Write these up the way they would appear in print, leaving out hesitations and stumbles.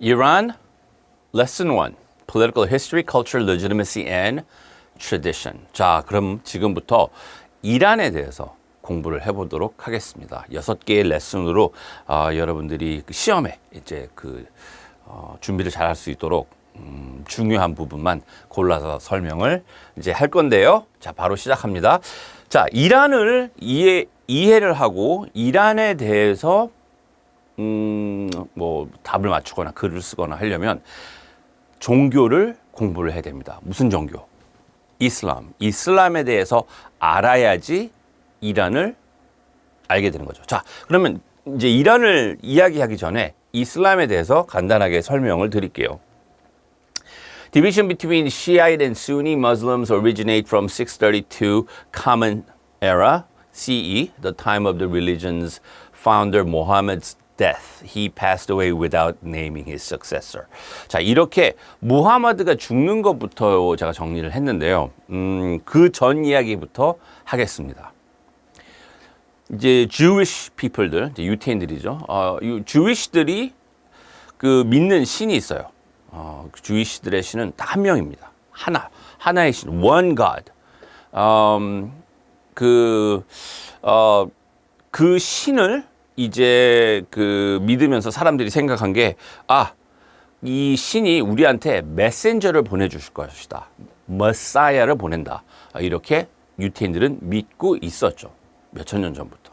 Iran, Lesson 1. Political History, Culture, Legitimacy and Tradition. 자, 그럼 지금부터 이란에 대해서 공부를 해보도록 하겠습니다. 6개의 레슨으로 여러분들이 그 시험에 이제 준비를 잘 할 수 있도록 중요한 부분만 골라서 설명을 이제 할 건데요. 자, 바로 시작합니다. 자, 이란을 이해를 하고 이란에 대해서 뭐 답을 맞추거나 글을 쓰거나 하려면 종교를 공부를 해야 됩니다. 무슨 종교? 이슬람. 이슬람에 대해서 알아야지 이란을 알게 되는 거죠. 자, 그러면 이제 이란을 이야기하기 전에 이슬람에 대해서 간단하게 설명을 드릴게요. Division between Shiite and Sunni Muslims originate from 632 Common Era CE, the time of the religion's founder Muhammad's death. He passed away without naming his successor. 자, 이렇게 무하마드가 죽는 것부터 제가 정리를 했는데요. 그 전 이야기부터 하겠습니다. 이제 Jewish people들, 이제 유태인들이죠. Jewish들이 그 믿는 신이 있어요. Jewish들의 신은 딱 한 명입니다. 하나의 신, one God. 그 신을 이제 믿으면서 사람들이 생각한 게, 이 신이 우리한테 메신저를 보내주실 것이다. 머사야를 보낸다. 이렇게 유태인들은 믿고 있었죠. 몇천 년 전부터.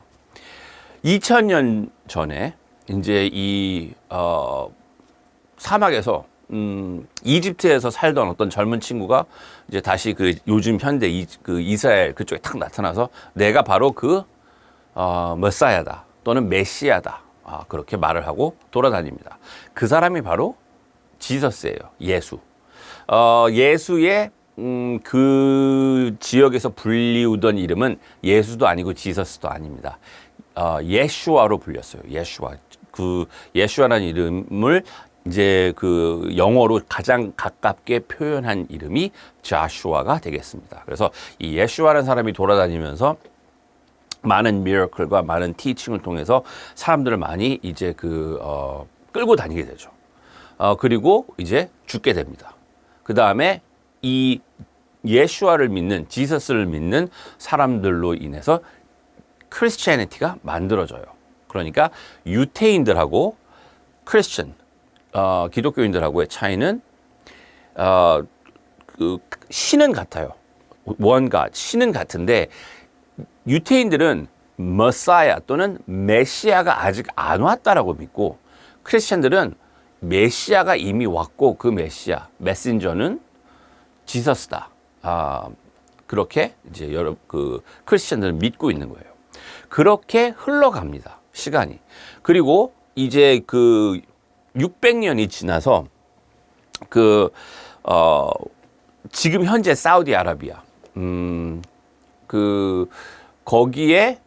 2000년 전에 이제 이 사막에서 이집트에서 살던 어떤 젊은 친구가 이제 다시 요즘 현대 이스라엘 그쪽에 탁 나타나서 내가 바로 머사야다 또는 메시아다 그렇게 말을 하고 돌아다닙니다. 그 사람이 바로 지저스예요. 예수. 예수의 그 지역에서 불리우던 이름은 예수도 아니고 지저스도 아닙니다. 예슈아로 불렸어요. 예슈아. 예슈아라는 이름을 이제 영어로 가장 가깝게 표현한 이름이 자슈아가 되겠습니다. 그래서 이 예슈아라는 사람이 돌아다니면서 많은 미러클과 많은 티칭을 통해서 사람들을 많이 이제 끌고 다니게 되죠. 그리고 이제 죽게 됩니다. 그 다음에 이 예슈아를 믿는, 지저스를 믿는 사람들로 인해서 크리스티애니티가 만들어져요. 그러니까 유태인들하고 크리스천, 기독교인들하고의 차이는 신은 같아요. 원가 신은 같은데 유태인들은 머사야 또는 메시아가 아직 안 왔다라고 믿고 크리스천들은 메시아가 이미 왔고 그 메신저는 지저스다. 그렇게 이제 크리스천들은 믿고 있는 거예요. 그렇게 흘러갑니다. 시간이. 그리고 이제 600년이 지나서 지금 현재 사우디아라비아 거기에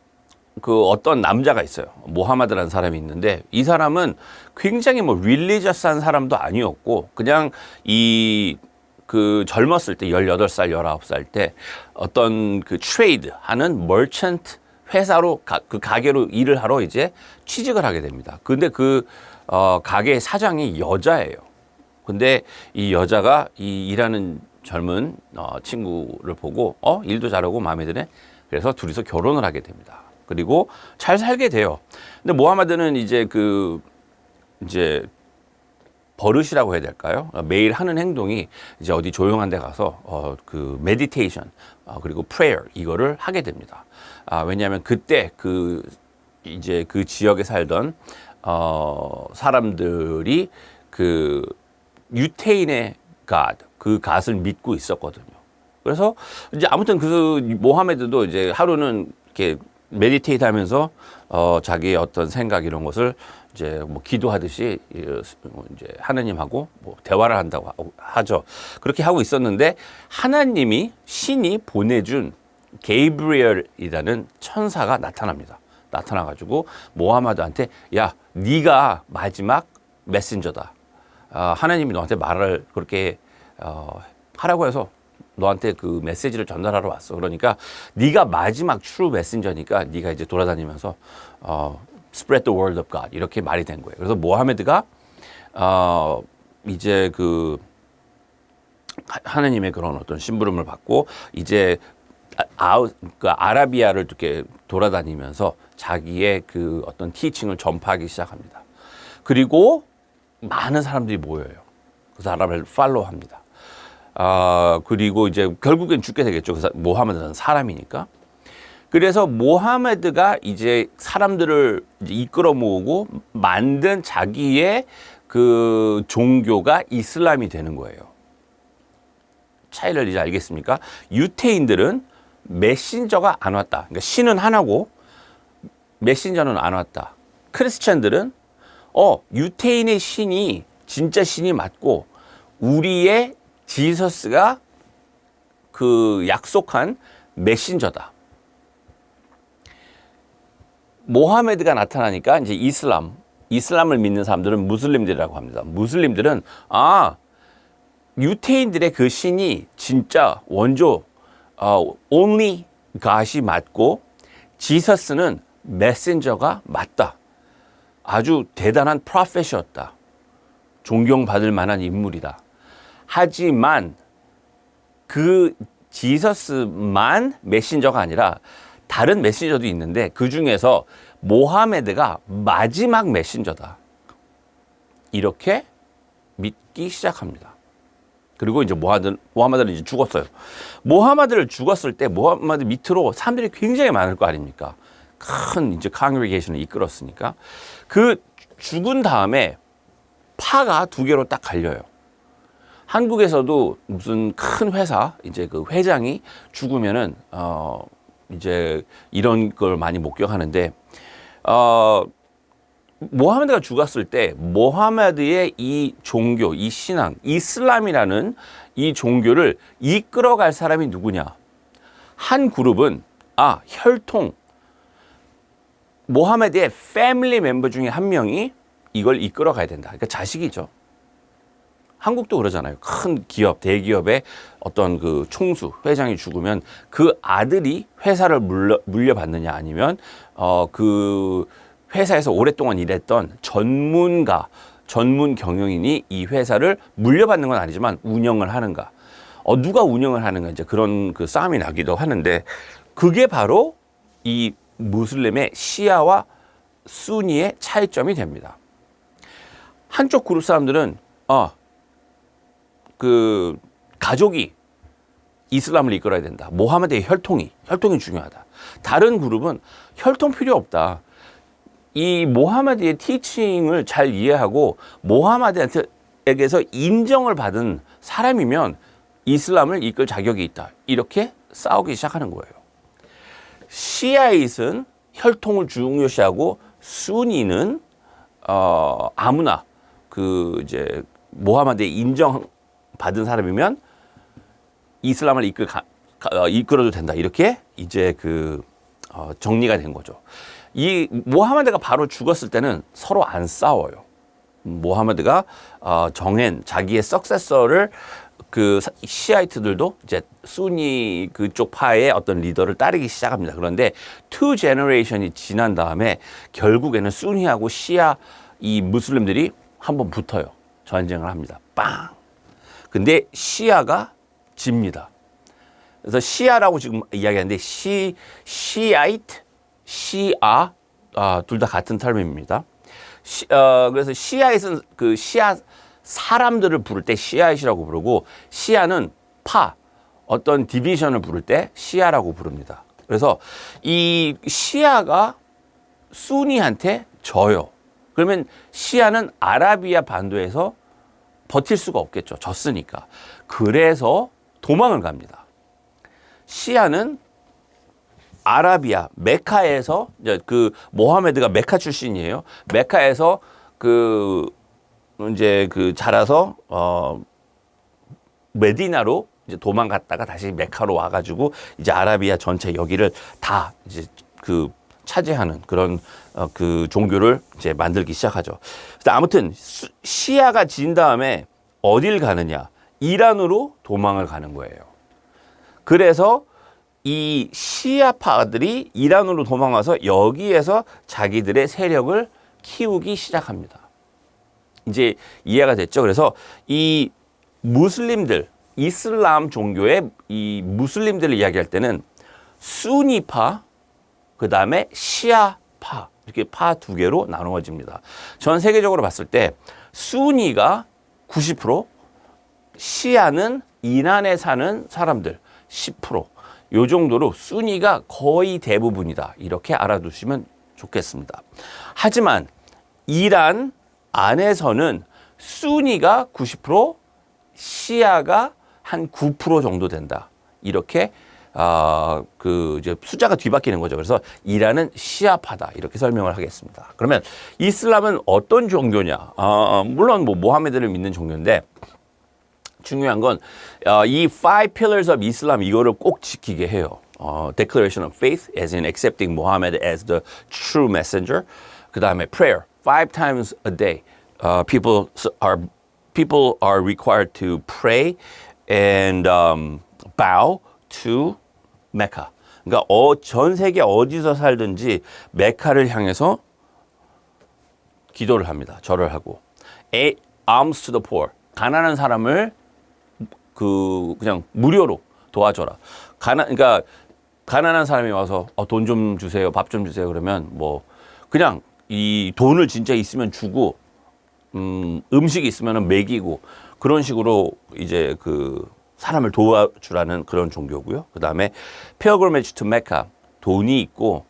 어떤 남자가 있어요. 모하마드라는 사람이 있는데 이 사람은 굉장히 릴리저스한 사람도 아니었고 그냥 젊었을 때 18살, 19살 때 어떤 트레이드 하는 머천트 회사로 가게로 일을 하러 이제 취직을 하게 됩니다. 근데 가게의 사장이 여자예요. 근데 이 여자가 이 일하는 젊은 친구를 보고 일도 잘하고 마음에 드네. 그래서 둘이서 결혼을 하게 됩니다. 그리고 잘 살게 돼요. 근데 모하마드는 이제 이제 버릇이라고 해야 될까요? 매일 하는 행동이 이제 어디 조용한 데 가서 메디테이션 그리고 프레이어 이거를 하게 됩니다. 왜냐하면 그때 이제 그 지역에 살던 사람들이 유태인의 God, 그 God을 믿고 있었거든요. 그래서 이제 아무튼 모하메드도 이제 하루는 이렇게 메디테이트 하면서 자기의 어떤 생각 이런 것을 이제 기도하듯이 이제 하나님하고 대화를 한다고 하죠. 그렇게 하고 있었는데 신이 보내준 게이브리엘이라는 천사가 나타납니다. 나타나가지고 모하마드한테 야, 네가 마지막 메신저다. 하나님이 너한테 말을 그렇게 하라고 해서 너한테 그 메시지를 전달하러 왔어. 그러니까 네가 마지막 트루 메신저니까 네가 이제 돌아다니면서 spread the word of God 이렇게 말이 된 거예요. 그래서 모하메드가 이제 그 하느님의 그런 어떤 심부름을 받고 이제 그 아라비아를 이렇게 돌아다니면서 자기의 그 어떤 티칭을 전파하기 시작합니다. 그리고 많은 사람들이 모여요. 그 사람을 팔로우합니다. 그리고 이제 결국엔 죽게 되겠죠. 모하메드는 사람이니까. 그래서 모하메드가 이제 사람들을 이제 이끌어 모으고 만든 자기의 그 종교가 이슬람이 되는 거예요. 차이를 이제 알겠습니까? 유태인들은 메신저가 안 왔다. 그러니까 신은 하나고 메신저는 안 왔다. 크리스찬들은 유태인의 신이 진짜 신이 맞고 우리의 지서스가 그 약속한 메신저다. 모하메드가 나타나니까 이제 이슬람을 믿는 사람들은 무슬림들이라고 합니다. 무슬림들은 유태인들의 그 신이 진짜 원조 only God이 맞고 지서스는 메신저가 맞다. 아주 대단한 프로페셔였다. 존경받을 만한 인물이다. 하지만 그 지서스만 메신저가 아니라 다른 메신저도 있는데 그 중에서 모하메드가 마지막 메신저다. 이렇게 믿기 시작합니다. 그리고 이제 모하메드는 이제 죽었어요. 모하메드를 죽었을 때 모하메드 밑으로 사람들이 굉장히 많을 거 아닙니까? 큰 이제 컨그리게이션을 이끌었으니까. 그 죽은 다음에 파가 두 개로 딱 갈려요. 한국에서도 무슨 큰 회사 이제 그 회장이 죽으면은 이제 이런 걸 많이 목격하는데 모하메드가 죽었을 때 모하메드의 이 종교, 이 신앙, 이슬람이라는 이 종교를 이끌어갈 사람이 누구냐? 한 그룹은 혈통, 모하메드의 패밀리 멤버 중에 한 명이 이걸 이끌어가야 된다. 그러니까 자식이죠. 한국도 그러잖아요. 큰 기업, 대기업의 어떤 그 총수, 회장이 죽으면 그 아들이 회사를 물려받느냐 아니면 그 회사에서 오랫동안 일했던 전문 경영인이 이 회사를 물려받는 건 아니지만 운영을 하는가. 누가 운영을 하는가 이제 그런 그 싸움이 나기도 하는데 그게 바로 이 무슬림의 시아와 수니의 차이점이 됩니다. 한쪽 그룹 사람들은 그 가족이 이슬람을 이끌어야 된다. 모하메드의 혈통이 중요하다. 다른 그룹은 혈통 필요 없다. 이 모하메드의 티칭을 잘 이해하고 모하메드에게서 인정을 받은 사람이면 이슬람을 이끌 자격이 있다. 이렇게 싸우기 시작하는 거예요. 시아잇은 혈통을 중요시하고 수니는 아무나 그 이제 모하메드의 인정받은 사람이면 이슬람을 이끌어도 된다. 이렇게 이제 그 정리가 된 거죠. 이 모하메드가 바로 죽었을 때는 서로 안 싸워요. 모하메드가 정한 자기의 석세서를 그 시아이트들도 이제 수니 그쪽 파의 어떤 리더를 따르기 시작합니다. 그런데 2 generation이 지난 다음에 결국에는 수니하고 시아 이 무슬림들이 한번 붙어요. 전쟁을 합니다. 빵. 근데 시아가 집니다. 그래서 시아라고 지금 이야기하는데 시아이트, 시아 둘 다 같은 term입니다. 그래서 시아잇은 그 시아 사람들을 부를 때 시아잇이라고 부르고 시아는 어떤 디비전을 부를 때 시아라고 부릅니다. 그래서 이 시아가 수니한테 져요. 그러면 시아는 아라비아 반도에서 버틸 수가 없겠죠. 졌으니까. 그래서 도망을 갑니다. 시아는 아라비아 메카에서 그 모하메드가 메카 출신이에요. 메카에서 그 이제 그 자라서 메디나로 이제 도망갔다가 다시 메카로 와가지고 이제 아라비아 전체 여기를 다 이제 그 차지하는 그런 그 종교를 이제 만들기 시작하죠. 그래서 아무튼 시아가 진 다음에 어딜 가느냐? 이란으로 도망을 가는 거예요. 그래서 이 시아파들이 이란으로 도망와서 여기에서 자기들의 세력을 키우기 시작합니다. 이제 이해가 됐죠. 그래서 이 무슬림들, 이슬람 종교의 이 무슬림들을 이야기할 때는 수니파, 그 다음에 시아파, 이렇게 파 두 개로 나누어집니다. 전 세계적으로 봤을 때 수니가 90%, 시아는 이란에 사는 사람들 10%, 요 정도로 수니가 거의 대부분이다. 이렇게 알아두시면 좋겠습니다. 하지만 이란 안에서는 수니가 90%, 시아가 한 9% 정도 된다. 이렇게 이제 숫자가 뒤바뀌는 거죠. 그래서 이란은 시아파다. 이렇게 설명을 하겠습니다. 그러면 이슬람은 어떤 종교냐? 물론 뭐 모하메드를 믿는 종교인데 중요한 건 이 five pillars of Islam 이거를 꼭 지키게 해요. Declaration of faith, as in accepting Muhammad as the true messenger. 그 다음에 prayer, 5 times a day. People are required to pray and bow to Mecca. 그러니까 전 세계 어디서 살든지 메카를 향해서 기도를 합니다. 절을 하고. Alms to the poor. 가난한 사람을 그냥 무료로 도와줘라. 그러니까 가난한 사람이 와서 돈 좀 주세요, 밥 좀 주세요 그러면 뭐 그냥 이 돈을 진짜 있으면 주고 음식이 있으면 먹이고 그런 식으로 이제 그 사람을 도와주라는 그런 종교고요. 그 다음에 pilgrimage to Mecca. 돈이 있고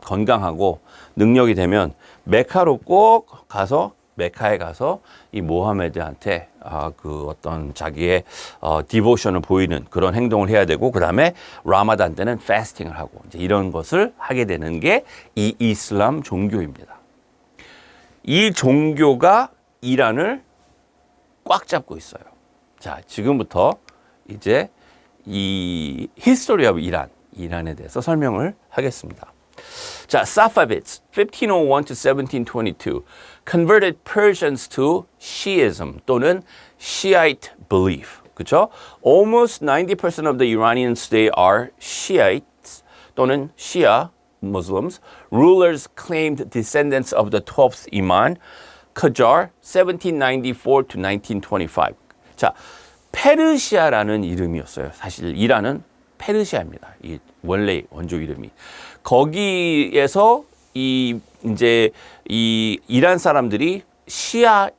건강하고 능력이 되면 메카로 꼭 가서 메카에 가서 이 모하메드한테 그 어떤 자기의 디보션을 보이는 그런 행동을 해야 되고 그 다음에 라마단 때는 패스팅을 하고 이제 이런 것을 하게 되는 게 이 이슬람 종교입니다. 이 종교가 이란을 꽉 잡고 있어요. 자, 지금부터 이제 이 history of 이란에 대해서 설명을 하겠습니다. 자, Safavids, 1501 to 1722, converted Persians to Shiism 또는 Shiite belief. 그렇죠? Almost 90% of the Iranians today are Shiites 또는 Shia Muslims. Rulers claimed descendants of the 12th Imam, Qajar, 1794 to 1925. 자, 페르시아라는 이름이었어요. 사실 이란은 페르시아입니다. 이 원래 원조 이름이. 거기에서 이제 이 이란 사람들이 시아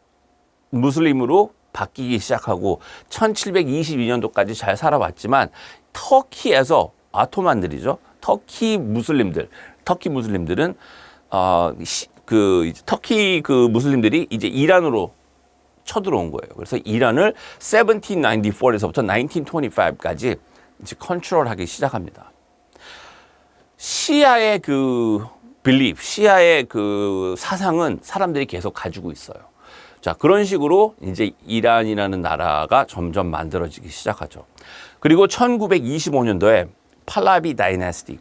무슬림으로 바뀌기 시작하고 1722년도까지 잘 살아왔지만 터키에서 아토만들이죠. 터키 무슬림들은 터키 그 무슬림들이 이제 이란으로 쳐들어온 거예요. 그래서 이란을 1794에서부터 1925까지 이제 컨트롤하기 시작합니다. 시아의 그 belief, 시아의 그 사상은 사람들이 계속 가지고 있어요. 자, 그런 식으로 이제 이란이라는 나라가 점점 만들어지기 시작하죠. 그리고 1925년도에 팔라비 다이내스티,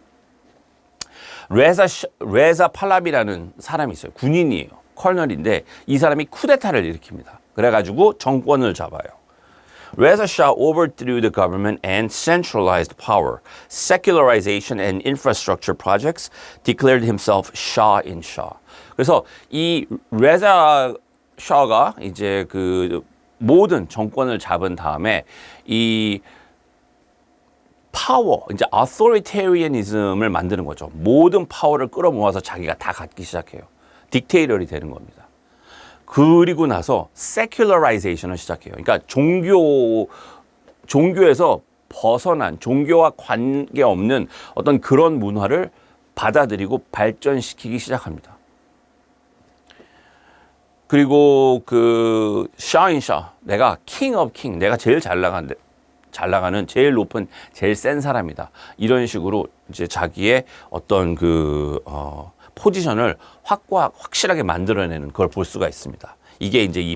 레자 팔라비라는 사람이 있어요. 군인이에요. 컬널인데 이 사람이 쿠데타를 일으킵니다. 그래가지고 정권을 잡아요. Reza Shah overthrew the government and centralized power. Secularization and infrastructure projects declared himself Shah in Shah. 그래서 이 레자 샤가 이제 그 모든 정권을 잡은 다음에 이 파워, 이제 authoritarianism을 만드는 거죠. 모든 파워를 끌어모아서 자기가 다 갖기 시작해요. 딕테이터이 되는 겁니다. 그리고 나서 secularization 시작해요. 그러니까 종교에서 벗어난 종교와 관계없는 어떤 그런 문화를 받아들이고 발전시키기 시작합니다. 그리고 그 샤인샤, 내가 king of king, 내가 제일 잘 나가는 제일 높은 제일 센 사람이다. 이런 식으로 이제 자기의 어떤 그 포지션을 확실하게 만들어내는 걸 볼 수가 있습니다. 이게 이제 이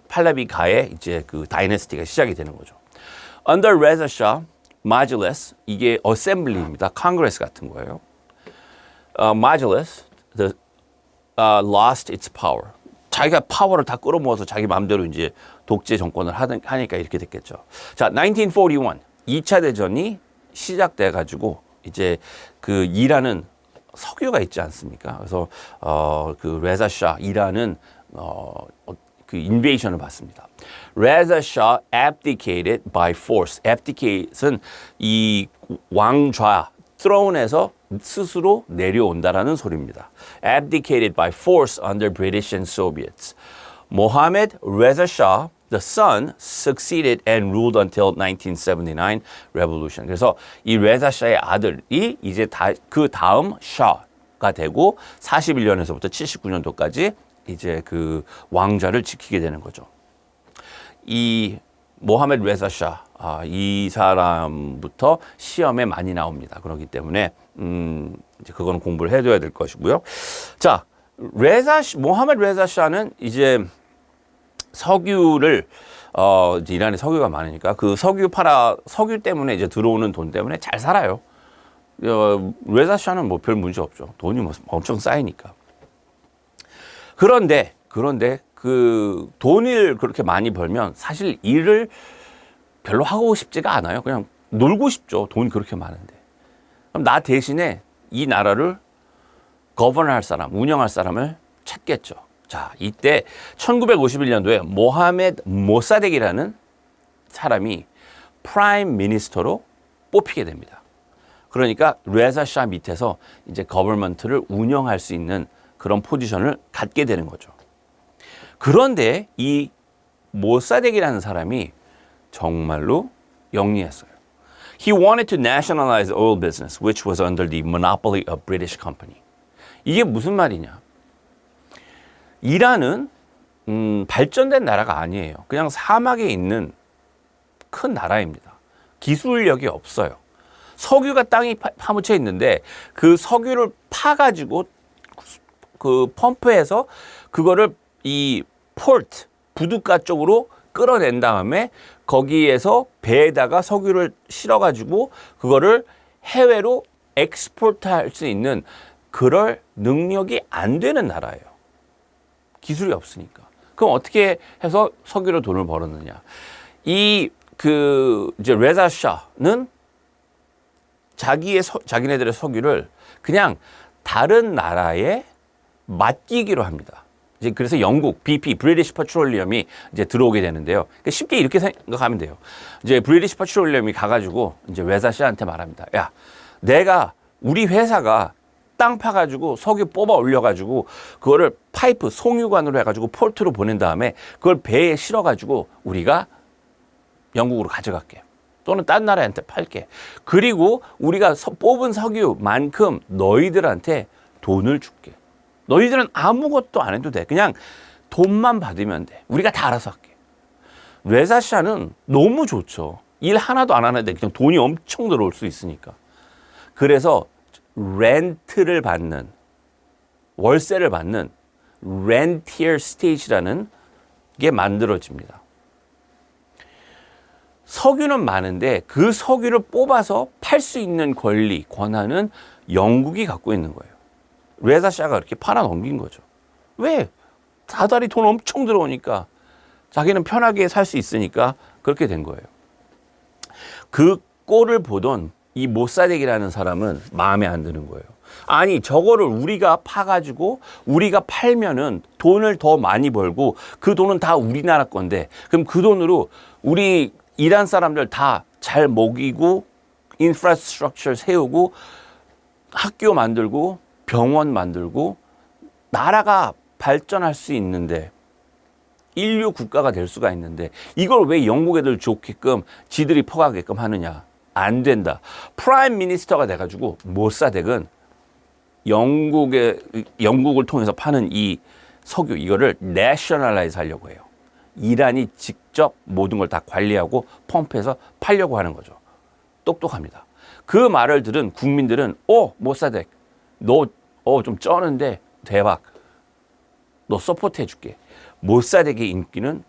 팔라비가의 이제 그 다이내스티가 시작이 되는 거죠. Under Reza Shah, Majlis, 이게 어셈블리입니다. 컨그레스 같은 거예요. Majlis lost its power. 자기가 파워를 다 끌어모아서 자기 마음대로 이제 독재 정권을 하니까 이렇게 됐겠죠. 자, 1941, 2차 대전이 시작돼 가지고 이제 그 이란은 석유가 있지 않습니까? 그래서 그 레자 샤 이란은 그 인베이션을 받습니다. Reza Shah abdicated by force. abdicate은 이 왕좌, throne에서 스스로 내려온다라는 소리입니다. abdicated by force under British and Soviets. Mohammad Reza Shah, the son, succeeded and ruled until 1979 revolution. 그래서 이 레자 샤의 아들이 이제 그 다음 샤가 되고 41년에서부터 79년도까지 이제 그 왕좌를 지키게 되는 거죠. 이 모하메드 레자 샤, 이 사람부터 시험에 많이 나옵니다. 그렇기 때문에 이제 그거는 공부를 해둬야 될 것이고요. 자, 모하메드 레자 샤는 이제 석유를 이제 이란에 석유가 많으니까 그 석유 때문에 이제 들어오는 돈 때문에 잘 살아요. 레자 샤는 뭐 별 문제 없죠. 돈이 뭐 엄청 쌓이니까. 그런데 그 돈을 그렇게 많이 벌면 사실 일을 별로 하고 싶지가 않아요. 그냥 놀고 싶죠. 돈이 그렇게 많은데. 그럼 나 대신에 이 나라를 거버너할 사람, 운영할 사람을 찾겠죠. 자, 이때 1951년도에 모하메드 모사덱이라는 사람이 프라임 미니스터로 뽑히게 됩니다. 그러니까 레자 샤 밑에서 이제 거버먼트를 운영할 수 있는 그런 포지션을 갖게 되는 거죠. 그런데 이 모사덱이라는 사람이 정말로 영리했어요. He wanted to nationalize oil business, which was under the monopoly of British company. 이게 무슨 말이냐? 이란은 발전된 나라가 아니에요. 그냥 사막에 있는 큰 나라입니다. 기술력이 없어요. 석유가 땅에 파묻혀 있는데 그 석유를 파가지고 그 펌프해서 그거를 이 포트, 부둣가 쪽으로 끌어낸 다음에 거기에서 배에다가 석유를 실어가지고 그거를 해외로 엑스포트할 수 있는 그럴 능력이 안 되는 나라예요. 기술이 없으니까. 그럼 어떻게 해서 석유로 돈을 벌었느냐? 이제 레자 샤는 자기네들의 석유를 그냥 다른 나라에 맡기기로 합니다. 이제 그래서 영국 BP 브리티시 페트롤리엄이 이제 들어오게 되는데요. 그러니까 쉽게 이렇게 생각하면 돼요. 이제 브리티시 페트롤리엄이 가가지고 이제 레자 샤한테 말합니다. 야, 우리 회사가 땅 파가지고 석유 뽑아 올려가지고 그거를 파이프 송유관으로 해가지고 포트로 보낸 다음에 그걸 배에 실어가지고 우리가 영국으로 가져갈게. 또는 딴 나라한테 팔게. 그리고 우리가 뽑은 석유만큼 너희들한테 돈을 줄게. 너희들은 아무것도 안 해도 돼. 그냥 돈만 받으면 돼. 우리가 다 알아서 할게. 레자 샤는 너무 좋죠. 일 하나도 안 하는데 그냥 돈이 엄청 들어올 수 있으니까. 그래서 렌트를 받는, 월세를 받는 렌티어 스테이트라는 게 만들어집니다. 석유는 많은데 그 석유를 뽑아서 팔 수 있는 권리, 권한은 영국이 갖고 있는 거예요. 레자 샤가 이렇게 팔아넘긴 거죠. 왜? 다달이 돈 엄청 들어오니까 자기는 편하게 살 수 있으니까 그렇게 된 거예요. 그 꼴을 보던 이 모사덱이라는 사람은 마음에 안 드는 거예요. 아니, 저거를 우리가 파가지고 우리가 팔면은 돈을 더 많이 벌고 그 돈은 다 우리나라 건데 그럼 그 돈으로 우리 이란 사람들 다 잘 먹이고 인프라스트럭처 세우고 학교 만들고 병원 만들고 나라가 발전할 수 있는데 인류 국가가 될 수가 있는데 이걸 왜 영국 애들 좋게끔 지들이 퍼가게끔 하느냐. 안 된다. 프라임 미니스터가 돼가지고 모사덱은 영국을 통해서 파는 이 석유 이거를 내셔널라이즈 하려고 해요. 이란이 직접 모든 걸 다 관리하고 펌프해서 팔려고 하는 거죠. 똑똑합니다. 그 말을 들은 국민들은 모사덱 너 좀 쩌는데 대박. 너 서포트 해줄게. 모사덱의 인기는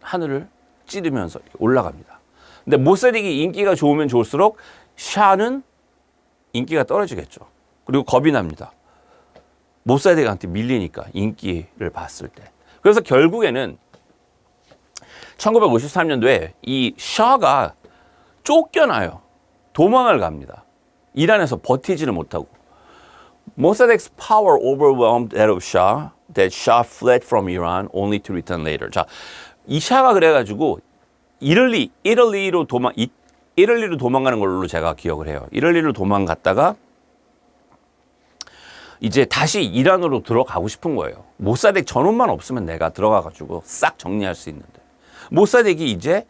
하늘을 찌르면서 올라갑니다. 근데 모사덱이 인기가 좋으면 좋을수록 샤는 인기가 떨어지겠죠. 그리고 겁이 납니다. 모사덱한테 밀리니까 인기를 봤을 때. 그래서 결국에는 1953년도에 이 샤가 쫓겨나요. 도망을 갑니다. 이란에서 버티지를 못하고. Mossadeq's power overwhelmed that of Shah, that Shah fled from Iran only to return later. 자, 이 샤가 그래가지고 이탈리로 도망가는 걸로 제가 기억을 해요. 이탈리로 도망갔다가 이제 다시 이란으로 들어가고 싶은 거예요. 모사덱 전원만 없으면 내가 들어가가지고 싹 정리할 수 있는데 모사덱이 이제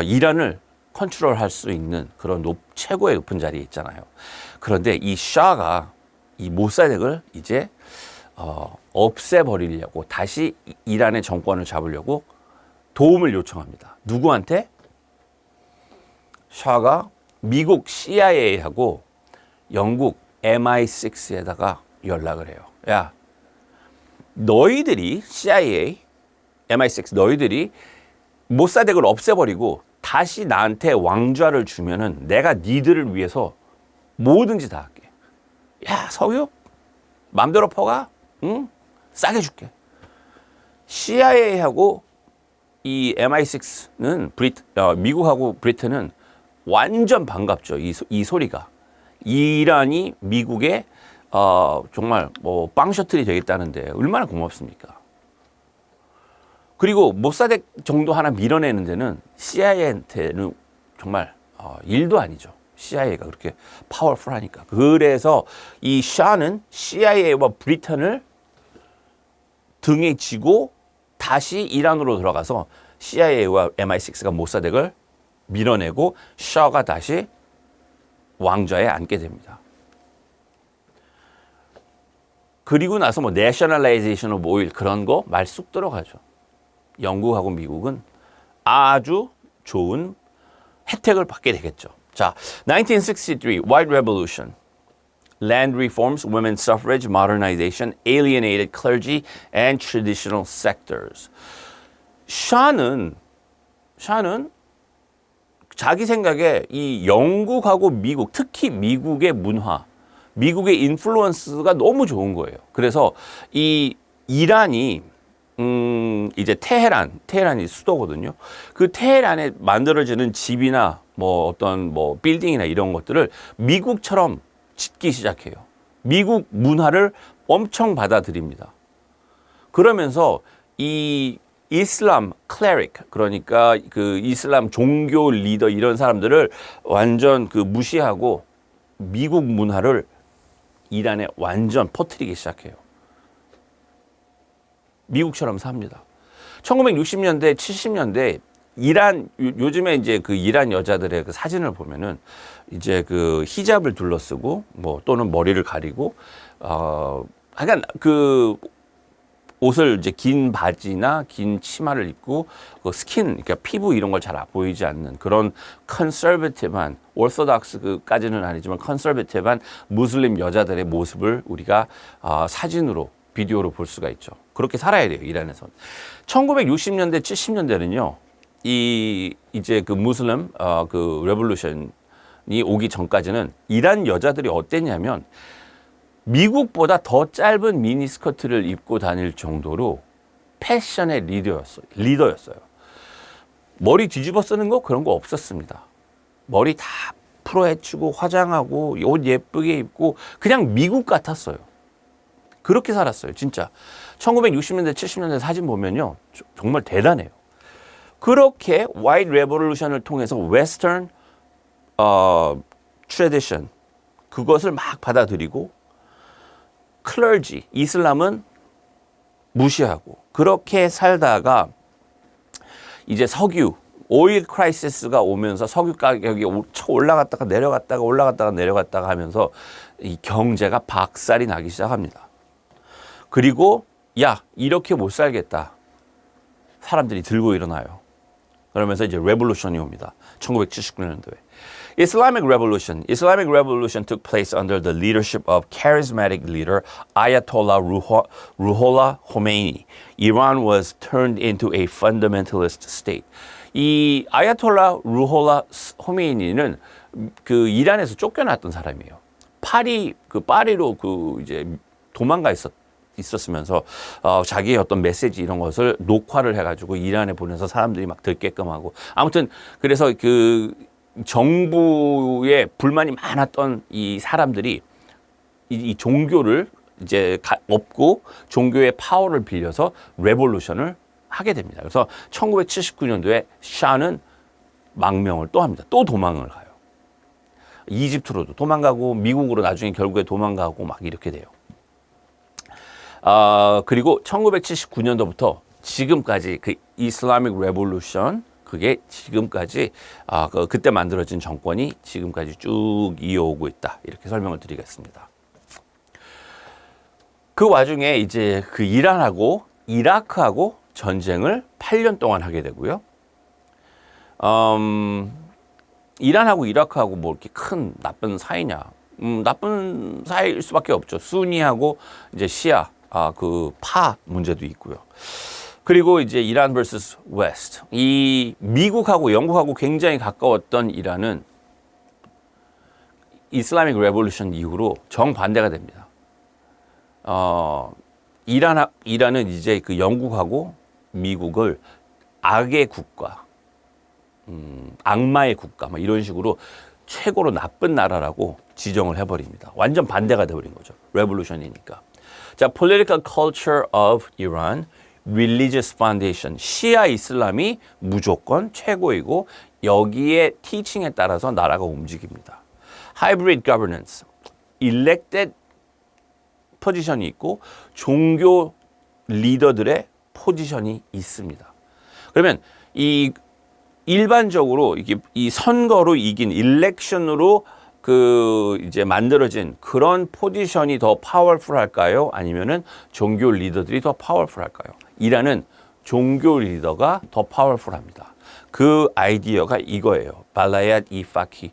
이란을 컨트롤할 수 있는 그런 최고의 높은 자리에 있잖아요. 그런데 이 샤가 이 모사덱을 이제 없애버리려고 다시 이란의 정권을 잡으려고 도움을 요청합니다. 누구한테? 샤가 미국 CIA하고 영국 MI6에다가 연락을 해요. 야, 너희들이 CIA, MI6 너희들이 모사덱을 없애버리고 다시 나한테 왕좌를 주면은 내가 니들을 위해서 뭐든지 다 할게. 야, 석유 맘대로 퍼가? 응? 싸게 줄게. CIA하고 이 MI6는 미국하고 브리튼은 완전 반갑죠. 이 소리가. 이란이 미국의 정말 뭐 빵 셔틀이 되겠다는데 얼마나 고맙습니까? 그리고 모사덱 정도 하나 밀어내는 데는 CIA한테는 정말 일도 아니죠. CIA가 그렇게 파워풀하니까. 그래서 이 샤는 CIA와 브리튼을 등에 지고 다시 이란으로 들어가서 CIA와 MI6가 모사덱을 밀어내고 샤가 다시 왕좌에 앉게 됩니다. 그리고 나서 뭐 Nationalization of Oil 그런 거 말 쑥 들어가죠. 영국하고 미국은 아주 좋은 혜택을 받게 되겠죠. 자, 1963 White Revolution, Land Reforms, Women's Suffrage, Modernization, Alienated Clergy and Traditional Sectors. 샤는 자기 생각에 이 영국하고 미국, 특히 미국의 문화, 미국의 인플루언스가 너무 좋은 거예요. 그래서 이 이란이 이제 테헤란이 수도거든요. 그 테헤란에 만들어지는 집이나 뭐 어떤 뭐 빌딩이나 이런 것들을 미국처럼 짓기 시작해요. 미국 문화를 엄청 받아들입니다. 그러면서 이 이슬람 클레릭, 그러니까 그 이슬람 종교 리더 이런 사람들을 완전 그 무시하고 미국 문화를 이란에 완전 퍼뜨리기 시작해요. 미국처럼 삽니다. 1960년대, 70년대 이란, 요즘에 이제 그 이란 여자들의 그 사진을 보면은 이제 그 히잡을 둘러쓰고 뭐 또는 머리를 가리고, 하여간 그 옷을 이제 긴 바지나 긴 치마를 입고 그 스킨, 그러니까 피부 이런 걸 잘 보이지 않는 그런 컨서베티브한, 오르소독스까지는 아니지만 컨서베티브한 무슬림 여자들의 모습을 우리가 사진으로, 비디오로 볼 수가 있죠. 그렇게 살아야 돼요, 이란에선. 1960년대, 70년대는요, 이제 그 무슬림, 그 레볼루션이 오기 전까지는 이란 여자들이 어땠냐면 미국보다 더 짧은 미니스커트를 입고 다닐 정도로 패션의 리더였어요. 머리 뒤집어 쓰는 거 그런 거 없었습니다. 머리 다 풀어헤치고 화장하고 옷 예쁘게 입고 그냥 미국 같았어요. 그렇게 살았어요, 진짜. 1960년대, 70년대 사진 보면요, 정말 대단해요. 그렇게 화이트 레볼루션을 통해서 웨스턴 트래디션, 그것을 막 받아들이고 클러지, 이슬람은 무시하고 그렇게 살다가 이제 석유, 오일 크라이시스가 오면서 석유 가격이 올라갔다가 내려갔다가 하면서 이 경제가 박살이 나기 시작합니다. 그리고 야, 이렇게 못 살겠다. 사람들이 들고 일어나요. 그러면서 이제 레볼루션이 옵니다. 1979년도에. Islamic Revolution took place under the leadership of charismatic leader Ayatollah Ruhollah Khomeini. Iran was turned into a fundamentalist state. 이 아야톨라 루홀라 호메이니는 그 이란에서 쫓겨났던 사람이에요. 파리로 그 이제 도망가 있었으면서 자기의 어떤 메시지 이런 것을 녹화를 해가지고 이란에 보내서 사람들이 막 듣게끔 하고, 아무튼 그래서 그 정부에 불만이 많았던 이 사람들이 이 종교를 이제 없고 종교의 파워를 빌려서 레볼루션을 하게 됩니다. 그래서 1979년도에 샤는 망명을 또 합니다. 또 도망을 가요. 이집트로도 도망가고 미국으로 나중에 결국에 도망가고 막 이렇게 돼요. 그리고 1979년도부터 지금까지 그 이슬라믹 레볼루션 그게 지금까지 그때 만들어진 정권이 지금까지 쭉 이어오고 있다. 이렇게 설명을 드리겠습니다. 그 와중에 이제 그 이란하고 이라크하고 전쟁을 8년 동안 하게 되고요. 이란하고 이라크하고 뭐 이렇게 큰 나쁜 사이냐? 나쁜 사이일 수밖에 없죠. 수니하고 이제 시아 그 파 문제도 있고요. 그리고 이제 이란 vs 웨스트. 이 미국하고 영국하고 굉장히 가까웠던 이란은 이슬라믹 레볼루션 이후로 정반대가 됩니다. 이란은 이제 그 영국하고 미국을 악의 국가, 악마의 국가, 막 이런 식으로 최고로 나쁜 나라라고 지정을 해버립니다. 완전 반대가 돼버린 거죠. 레볼루션이니까. 자, political culture of Iran, religious foundation. 시아 이슬람이 무조건 최고이고 여기에 티칭에 따라서 나라가 움직입니다. hybrid governance, elected 포지션이 있고 종교 리더들의 포지션이 있습니다. 그러면 이 일반적으로 이게 이 선거로 이긴 일렉션으로 그 이제 만들어진 그런 포지션이 더 파워풀할까요? 아니면은 종교 리더들이 더 파워풀할까요? 이란은 종교 리더가 더 파워풀합니다. 그 아이디어가 이거예요. 발라얏 이파키,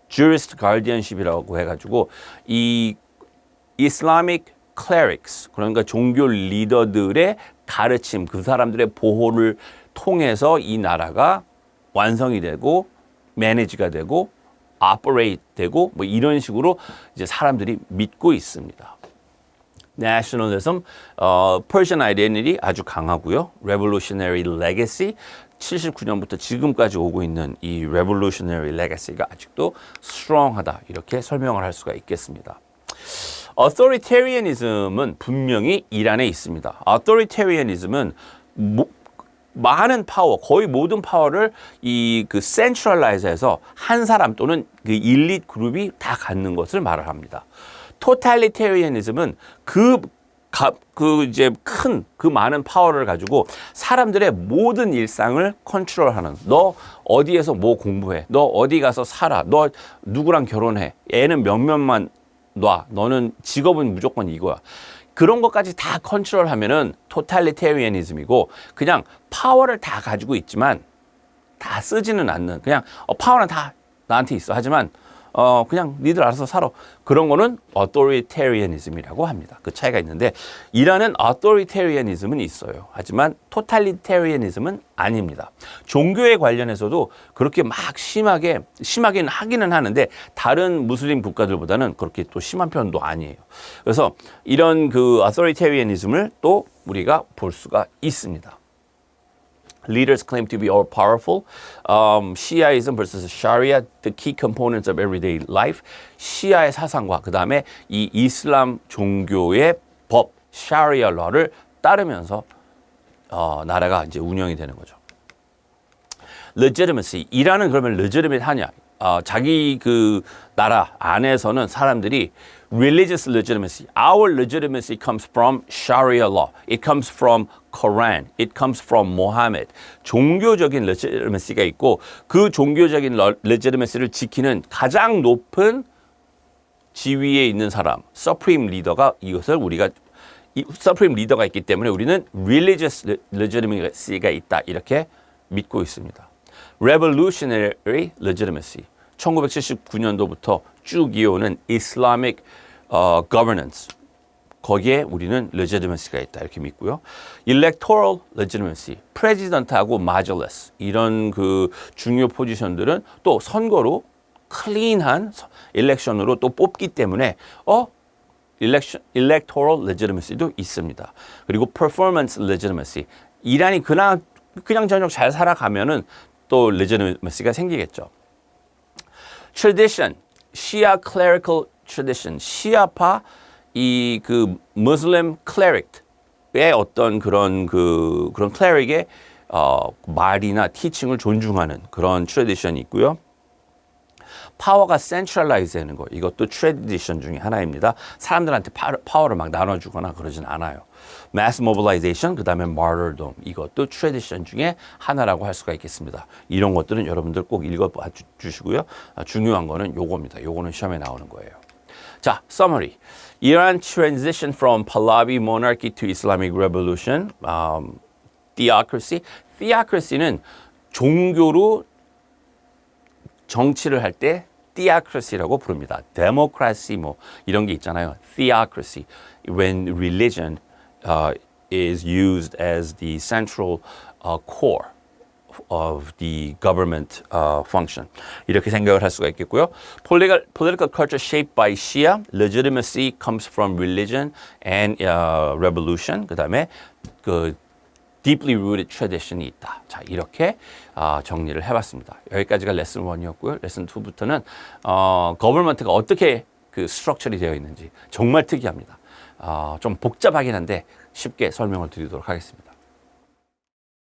jurist guardianship이라고 해가지고 이 Islamic clerics, 그러니까 종교 리더들의 가르침, 그 사람들의 보호를 통해서 이 나라가 완성이 되고 매니지가 되고 operate 되고 뭐 이런 식으로 이제 사람들이 믿고 있습니다. Nationalism, Persian identity 아주 강하고요. Revolutionary legacy, 79년부터 지금까지 오고 있는 이 Revolutionary legacy가 아직도 strong하다 이렇게 설명을 할 수가 있겠습니다. Authoritarianism은 분명히 이란에 있습니다. Authoritarianism은 많은 파워, 거의 모든 파워를 이 그 센트럴라이즈해서 한 사람 또는 그 일릿 그룹이 다 갖는 것을 말을 합니다. Totalitarianism은 그 이제 큰 그 많은 파워를 가지고 사람들의 모든 일상을 컨트롤하는. 너 어디에서 뭐 공부해? 너 어디 가서 살아? 너 누구랑 결혼해? 애는 몇몇만 놔. 너는 직업은 무조건 이거야. 그런 것까지 다 컨트롤하면은 토탈리테리애니즘이고 그냥 파워를 다 가지고 있지만 다 쓰지는 않는 그냥 파워는 다 나한테 있어. 하지만 그냥 니들 알아서 살아. 그런 거는 어토리테리애니즘이라고 합니다. 그 차이가 있는데 이란은 어토리테리애니즘은 있어요. 하지만 토탈리테리애니즘은 아닙니다. 종교에 관련해서도 그렇게 막 심하게는 하기는 하는데 다른 무슬림 국가들보다는 그렇게 또 심한 편도 아니에요. 그래서 이런 그 어토리테리애니즘을 또 우리가 볼 수가 있습니다. Leaders claim to be all powerful. Shiaism versus Sharia, the key components of everyday life. 시아의 사상과 그 다음에 이 이슬람 종교의 법, Sharia law를 따르면서 나라가 이제 운영이 되는 거죠. Legitimacy. 이란은 그러면 legitimate 하냐? 자기 그 나라 안에서는 사람들이 religious legitimacy. Our legitimacy comes from Sharia law. It comes from Quran. It comes from Muhammad. 종교적인 legitimacy가 있고 그 종교적인 legitimacy를 지키는 가장 높은 지위에 있는 사람, supreme leader가 이것을 우리가 supreme leader가 있기 때문에 우리는 religious legitimacy가 있다 이렇게 믿고 있습니다. Revolutionary legitimacy. 1979년도부터 쭉 이어오는 Islamic governance. 거기에 우리는 legitimacy가 있다 이렇게 믿고요. Electoral legitimacy. President하고 Majlis 이런 그 중요 포지션들은 또 선거로 클린한 일렉션으로 또 뽑기 때문에 electoral legitimacy도 있습니다. 그리고 performance legitimacy. 이란이 그냥 저녁 잘 살아가면은 또 legitimacy가 생기겠죠. Tradition, Shia clerical tradition, 시아파 이 그 Muslim cleric의 어떤 그런 cleric의 말이나 티칭을 존중하는 그런 트래디션이 있고요. 파워가 센트럴라이즈 되는 거 이것도 트래디션 중에 하나입니다. 사람들한테 파워를 막 나눠주거나 그러진 않아요. mass mobilization 그다음에 martyrdom 이것도 트래디션 중에 하나라고 할 수가 있겠습니다. 이런 것들은 여러분들 꼭 읽어봐 주시고요. 중요한 거는 요겁니다. 요거는 시험에 나오는 거예요. 자, summary. Iran transition from Pahlavi monarchy to Islamic revolution. theocracy. theocracy는 종교로 정치를 할 때 theocracy라고 부릅니다. democracy 뭐 이런 게 있잖아요. theocracy. When religion is used as the central core of the government function. 이렇게 생각을 할 수가 있겠고요. Political culture shaped by Shia, legitimacy comes from religion and revolution. 그다음에 그 deeply rooted tradition이 있다. 자, 이렇게 정리를 해봤습니다. 여기까지가 레슨 1이었고요. 레슨 2부터는 government가 어떻게 그 스트럭처리 되어 있는지 정말 특이합니다. 좀 복잡하긴 한데 쉽게 설명을 드리도록 하겠습니다.